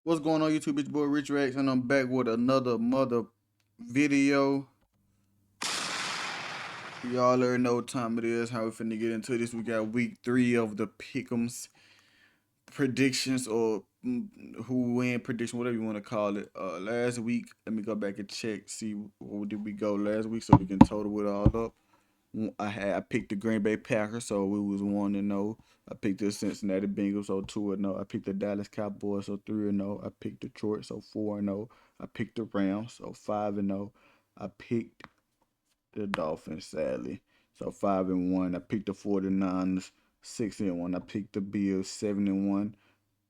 What's going on YouTube? It's your boy Rich Rex, and I'm back with another mother video. Y'all already know what time it is, how we finna get into this. We got week 3 of the Pick'ems predictions, or who win prediction, whatever you want to call it. Last week, let me go back and check, see where did we go last week so we can total it all up. I picked the Green Bay Packers, so we was 1-0. I picked the Cincinnati Bengals, so 2-0. I picked the Dallas Cowboys, so 3-0. I picked Detroit, so 4-0. I picked the Rams, so 5-0. I picked the Dolphins, sadly, so 5-1. I picked the 49ers, 6-1. I picked the Bills, 7-1.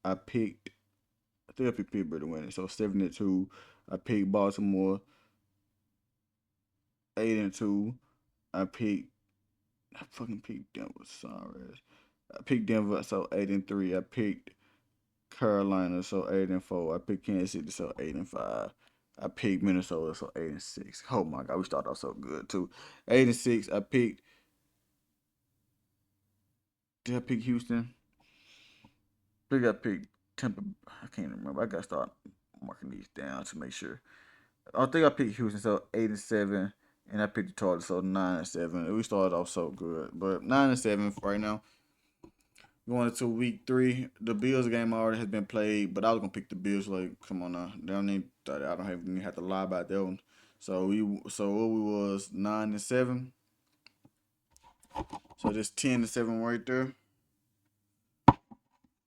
I picked I think I picked Pittsburgh to win it, so 7-2. I picked Baltimore, 8-2. I picked I fucking picked Denver. Sorry. I picked Denver, so 8-3. I picked Carolina, so 8-4. I picked Kansas City, so 8-5. I picked Minnesota, so 8-6. Oh my god, we started off so good too. 8-6. Did I pick Houston? I picked Tampa. I can't remember. I gotta start marking these down to make sure. I think I picked Houston, so 8-7. And I picked the Chargers, so 9-7. We started off so good, but 9-7 right now. Going into week 3, the Bills game already has been played, but I was gonna pick the Bills. Like, come on now, they don't need. I don't even have to lie about that one. So what we was 9-7. So just 10-7 right there.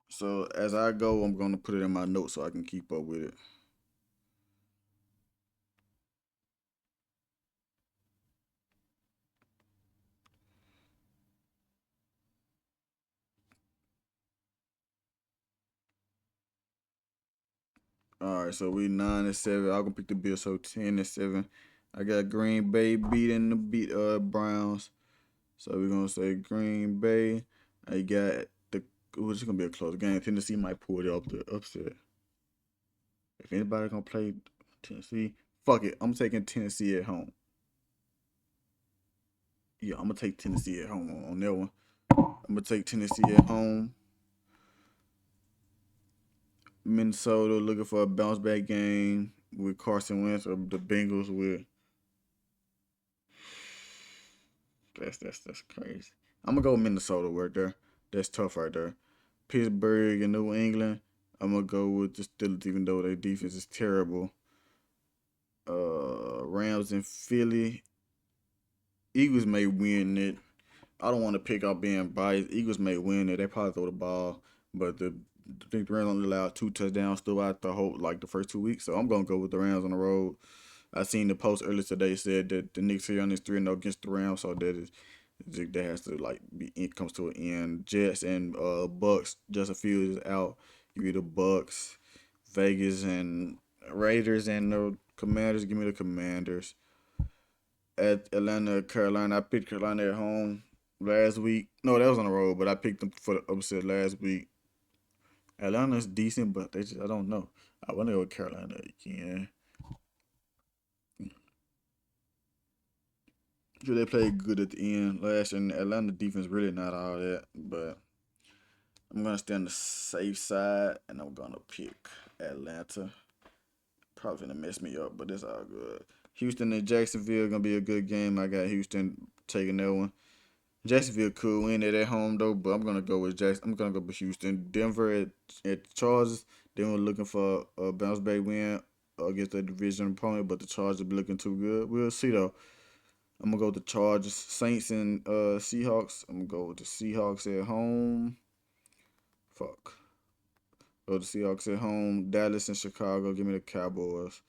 So as I go, I'm gonna put it in my notes so I can keep up with it. All right, so we 9-7. I'm gonna pick the Bills. So 10-7. I got Green Bay beating the Browns. So we're gonna say Green Bay. I got the. It's gonna be a close game. Tennessee might pull it up the upset. If anybody gonna play Tennessee, fuck it. I'm taking Tennessee at home. Yeah, I'm gonna take Tennessee at home on that one. I'm gonna take Tennessee at home. Minnesota looking for a bounce back game with Carson Wentz, or the Bengals with. That's crazy. I'm gonna go with Minnesota right there. That's tough right there. Pittsburgh and New England. I'm gonna go with the Steelers, even though their defense is terrible. Rams and Philly. Eagles may win it. I don't want to pick up being biased. Eagles may win it. They probably throw the ball, but I think the Rams only allowed 2 touchdowns throughout the whole the first 2 weeks. So I'm gonna go with the Rams on the road. I seen the post earlier today said that the Knicks here on this 3-0 against the Rams, so that has to be, it comes to an end. Jets and Bucks. Justin Fields is out. Give me the Bucks. Vegas and Raiders and the Commanders. Give me the Commanders. At Atlanta, Carolina. I picked Carolina at home last week. No, that was on the road, but I picked them for the upset last week. Atlanta's decent, but I don't know. I want to go with Carolina again. Sure, they played good at the end last year, and Atlanta defense really not all that. But I'm gonna stay on the safe side, and I'm gonna pick Atlanta. Probably gonna mess me up, but it's all good. Houston and Jacksonville gonna be a good game. I got Houston taking that one. Jacksonville could win it at home though, but I'm gonna go with Jackson. I'm gonna go with Houston. Denver at Chargers. Denver looking for a bounce back win against a division opponent, but the Chargers be looking too good. We'll see though. I'm gonna go with the Chargers, Saints, and Seahawks. I'm gonna go with the Seahawks at home. Fuck. Go to Seahawks at home. Dallas and Chicago. Give me the Cowboys.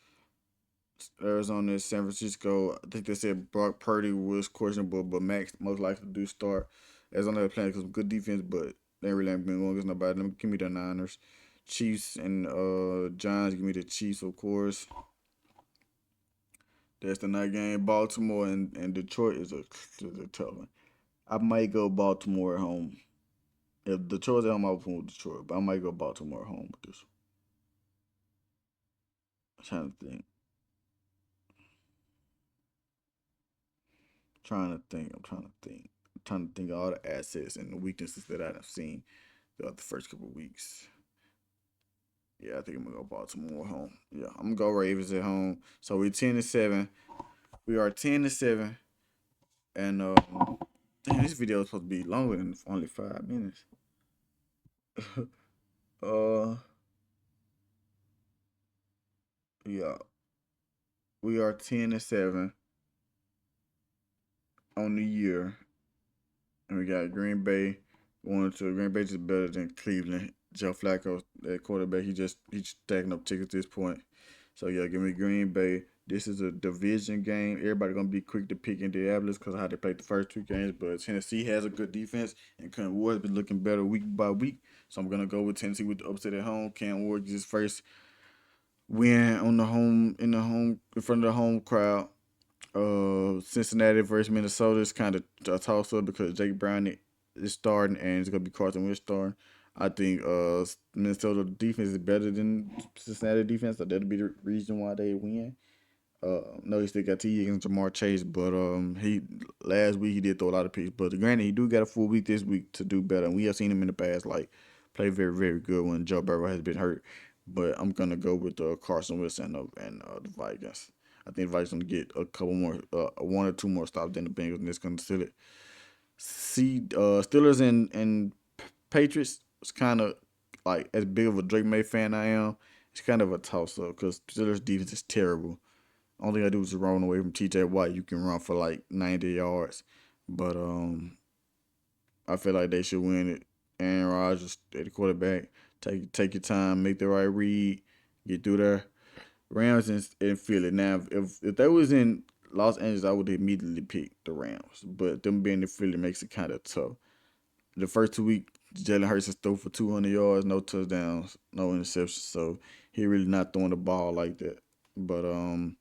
Arizona and San Francisco. I think they said Brock Purdy was questionable, but Max most likely do start. Arizona they're playing some good defense, but they really ain't been going against nobody. Give me the Niners. Chiefs and Giants. Give me the Chiefs, of course. That's the night game. Baltimore and Detroit is a tough one. I might go Baltimore at home. If Detroit's at home, I'll put Detroit, but I might go Baltimore at home with this. I'm trying to think. Trying to think. I'm trying to think. I'm trying to think of all the assets and the weaknesses that I've seen throughout the first couple of weeks. Yeah, I think I'm gonna go Baltimore home. Yeah, I'm gonna go Ravens at home. So we're 10-7. We are 10-7, and damn, this video is supposed to be longer than only 5 minutes. uh, yeah, we are 10-7 on the year, and we got Green Bay going to Green Bay just better than Cleveland. Joe Flacco, that quarterback, he's stacking up tickets at this point. So yeah, give me Green Bay. This is a division game. Everybody gonna be quick to pick Indianapolis because of how they played the first two games. But Tennessee has a good defense, and Cam Ward's been looking better week by week. So I'm gonna go with Tennessee with the upset at home. Cam Ward gets his first win on the home in front of the home crowd. Cincinnati versus Minnesota is kind of a toss up because Jake Brown is starting and it's gonna be Carson Wentz starting. I think Minnesota defense is better than Cincinnati defense, so that'll be the reason why they win. No, he still got T against Jamar Chase, but he last week he did throw a lot of picks. But granted, he do got a full week this week to do better. And we have seen him in the past like play very very good when Joe Burrow has been hurt. But I'm gonna go with Carson Wentz and the Vikings. I think the Vikings gonna get a couple more, one or two more stops than the Bengals, and it's gonna seal it. See, Steelers and Patriots. It's kind of like as big of a Drake May fan I am. It's kind of a toss up because Steelers defense is terrible. Only thing I do is run away from TJ Watt. You can run for like 90 yards. But I feel like they should win it. Aaron Rodgers at the quarterback. Take your time, make the right read, get through there. Rams and Philly. Now if they was in Los Angeles, I would immediately pick the Rams. But them being in Philly makes it kind of tough. The first 2 weeks, Jalen Hurts has thrown for 200 yards, no touchdowns, no interceptions. So he really not throwing the ball like that. But running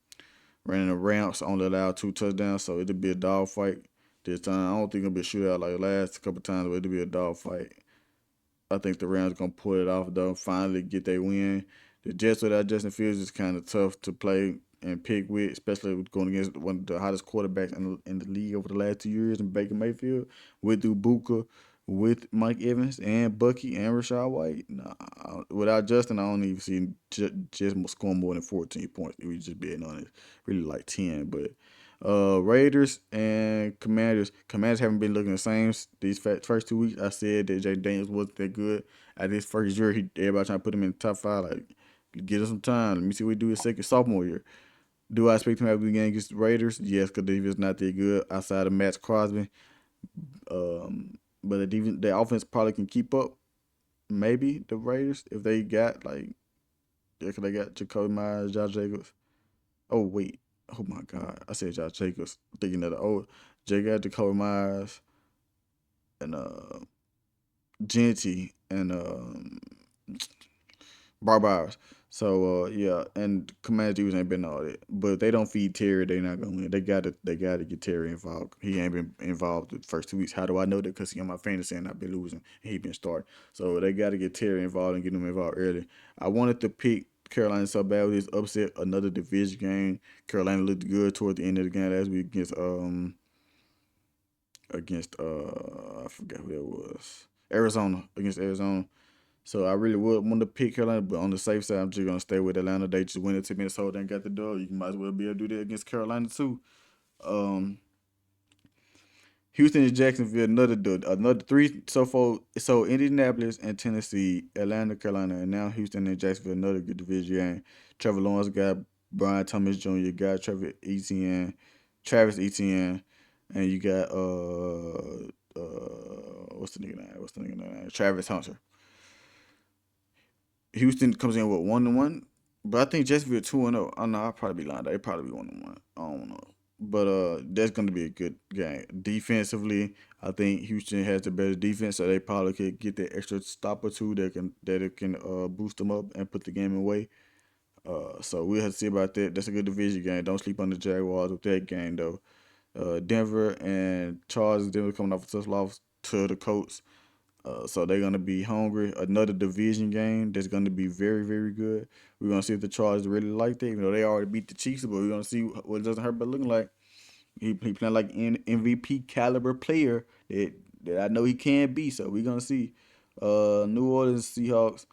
the ramps, only allowed 2 touchdowns, so it'll be a dogfight this time. I don't think it'll be a shootout like last couple times, but it'll be a dogfight. I think the Rams gonna pull it off though, finally get their win. The Jets without Justin Fields is kind of tough to play and pick with, especially with going against one of the hottest quarterbacks in the league over the last 2 years in Baker Mayfield, with Ibuka, with Mike Evans and Bucky and Rashad White. Nah, without Justin, I don't even see just scoring more than 14 points. If we just being honest, really like 10. But Raiders and Commanders. Commanders haven't been looking the same these first 2 weeks. I said that Jay Daniels wasn't that good at his first year. Everybody trying to put him in the top five. Like, get us some time. Let me see what he do his second sophomore year. Do I expect him to have a good game against the Raiders? Yes, because the defense not that good outside of Max Crosby. But the offense probably can keep up. Maybe the Raiders if they got like, yeah, 'cause they got Jacoby Myers, Josh Jacobs. Oh wait, oh my God, I said Josh Jacobs. Thinking of the old Jay got Jacoby Myers and Genty and Barbars. So yeah, and Command Dudes ain't been all that. But if they don't feed Terry, they not gonna win. They gotta get Terry involved. He ain't been involved the first 2 weeks. How do I know that? Because he on my fantasy and I've been losing. And he been starting. So they gotta get Terry involved and get him involved early. I wanted to pick Carolina so bad with this upset, another division game. Carolina looked good toward the end of the game last week against I forgot who that was. Arizona. Against Arizona. So I really would want to pick Carolina, but on the safe side, I'm just gonna stay with Atlanta. They just went into Minnesota and got the dub. You might as well be able to do that against Carolina too. Um, Houston and Jacksonville, another three so far. So Indianapolis and Tennessee, Atlanta, Carolina, and now Houston and Jacksonville, another good division game. Trevor Lawrence got Brian Thomas Jr. got Travis Etienne, and you got what's the nigga name? Travis Hunter. Houston comes in with 1-1, but I think Jacksonville 2-0. I know I'll probably be lying. They probably be 1-1. I don't know, but that's gonna be a good game. Defensively, I think Houston has the better defense, so they probably could get that extra stop or two that it can boost them up and put the game away. So we'll have to see about that. That's a good division game. Don't sleep on the Jaguars with that game though. Denver and Chargers. Denver coming off a tough loss to the Colts. So they're gonna be hungry. Another division game that's gonna be very, very good. We're gonna see if the Chargers really like that. Even though they already beat the Chiefs, but we're gonna see what Justin Herbert looking like. He playing like an MVP caliber player that I know he can be. So we're gonna see. New Orleans Seahawks,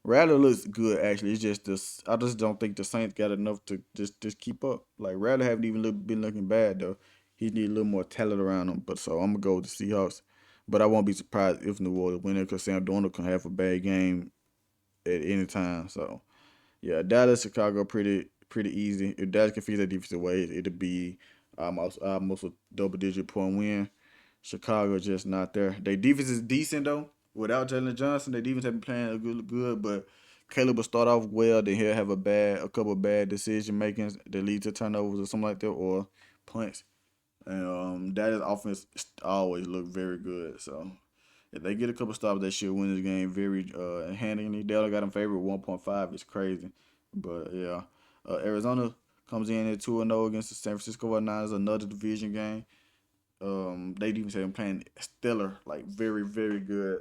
Rattler looks good actually. It's just this. I just don't think the Saints got enough to just keep up. Like Rattler haven't even been looking bad though. He need a little more talent around him. But so I'm gonna go with the Seahawks. But I won't be surprised if New Orleans win it because Sam Darnold can have a bad game at any time. So yeah, Dallas, Chicago, pretty easy. If Dallas can fix that defensive ways, it'll be almost a double digit point win. Chicago just not there. Their defense is decent though. Without Jalen Johnson, their defense have been playing good, but Caleb will start off well, then he'll have a couple of bad decision makings that lead to turnovers or something like that, or punts. And Dallas offense always look very good. So if they get a couple stops, they should win this game very handily. They only got them favored 1.5. It's crazy, but yeah. Arizona comes in at 2-0 against the San Francisco 49ers, another division game. They even say I'm playing stellar, like very good.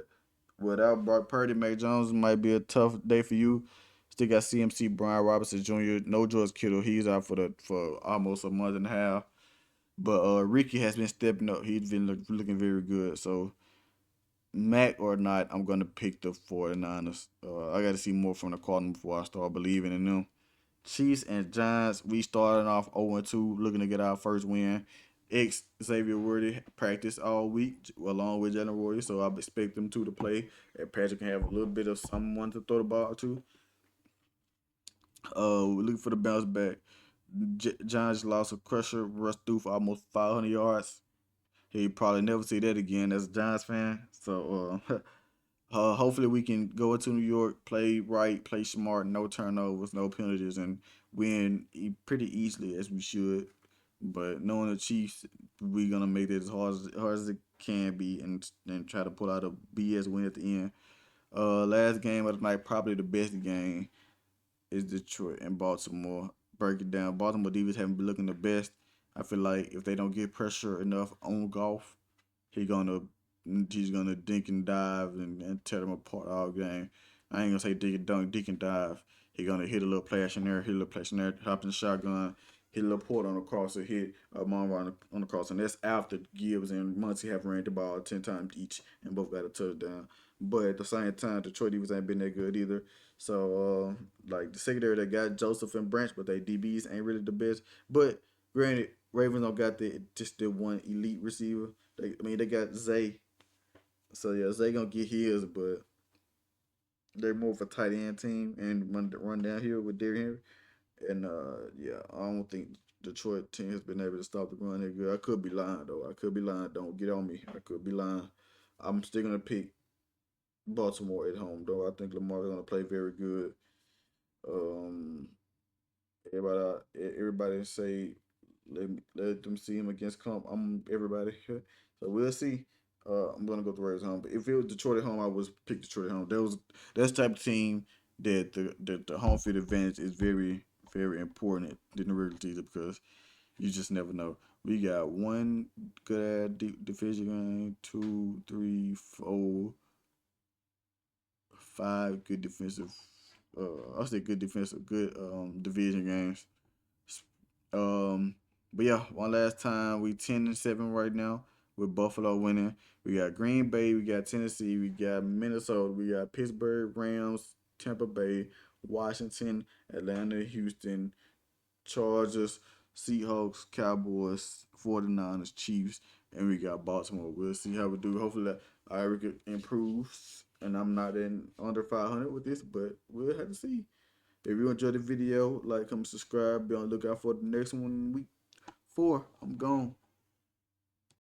Without Brock Purdy, Mac Jones might be a tough day for you. Still got CMC, Brian Robinson Jr., no George Kittle. He's out for almost a month and a half. But Ricky has been stepping up. He's been looking very good. So Mac or not, I'm gonna pick the 49ers. I got to see more from the Cardinals before I start believing in them. Chiefs and Giants, we starting off 0-2, looking to get our first win. Ex Xavier Worthy practiced all week along with Jalen Warrior, so I expect them two to play. And Patrick can have a little bit of someone to throw the ball to. We're looking for the bounce back. Giants lost a crusher, Russ threw for almost 500 yards. He probably never see that again as a Giants fan. So hopefully we can go into New York, play right, play smart, no turnovers, no penalties, and win pretty easily as we should. But knowing the Chiefs, we're gonna make it as hard as it can be, and try to pull out a BS win at the end. Last game of the night, probably the best game is Detroit and Baltimore. Break it down. Baltimore defense haven't been looking the best. I feel like if they don't get pressure enough on Golf, he gonna he's gonna dink and dive and tear them apart all game. I ain't gonna say dink and dunk, dink and dive. He gonna hit a little flash in there, hit a little flash in there, hop in the shotgun, hit a little port on the cross, or hit a Monroe on the cross, and that's after Gibbs and Muncie have ran the ball 10 times each and both got a touchdown. But at the same time, Detroit defense ain't been that good either. So like the secondary, they got Joseph and Branch, but they DBs ain't really the best. But granted, Ravens don't got just the one elite receiver. They got Zay, so yeah, Zay gonna get his, but they're more of a tight end team and run down here with Derrick Henry. And yeah, I don't think Detroit team has been able to stop the run that good. I could be lying though. I could be lying. Don't get on me. I could be lying. I'm still gonna pick Baltimore at home though. I think Lamar's gonna play very good. Um, everybody say let them see him against comp. I'm everybody. So we'll see. I'm gonna go to Raiders home. But if it was Detroit at home, I would pick Detroit at home. That's the type of team that the home field advantage is very important in the regular season because you just never know. We got one good division game, two, three, four, five good defensive. I'll say good defensive, good division games. Um, but yeah, one last time, we 10-7 right now with Buffalo winning. We got Green Bay, we got Tennessee, we got Minnesota, we got Pittsburgh, Rams, Tampa Bay, Washington, Atlanta, Houston, Chargers, Seahawks, Cowboys, 49ers, Chiefs, and we got Baltimore. We'll see how we do. Hopefully that our record improves and I'm not in under 500 with this, but we'll have to see. If you enjoyed the video, like, comment, subscribe. Be on the lookout for the next one week 4. I'm gone.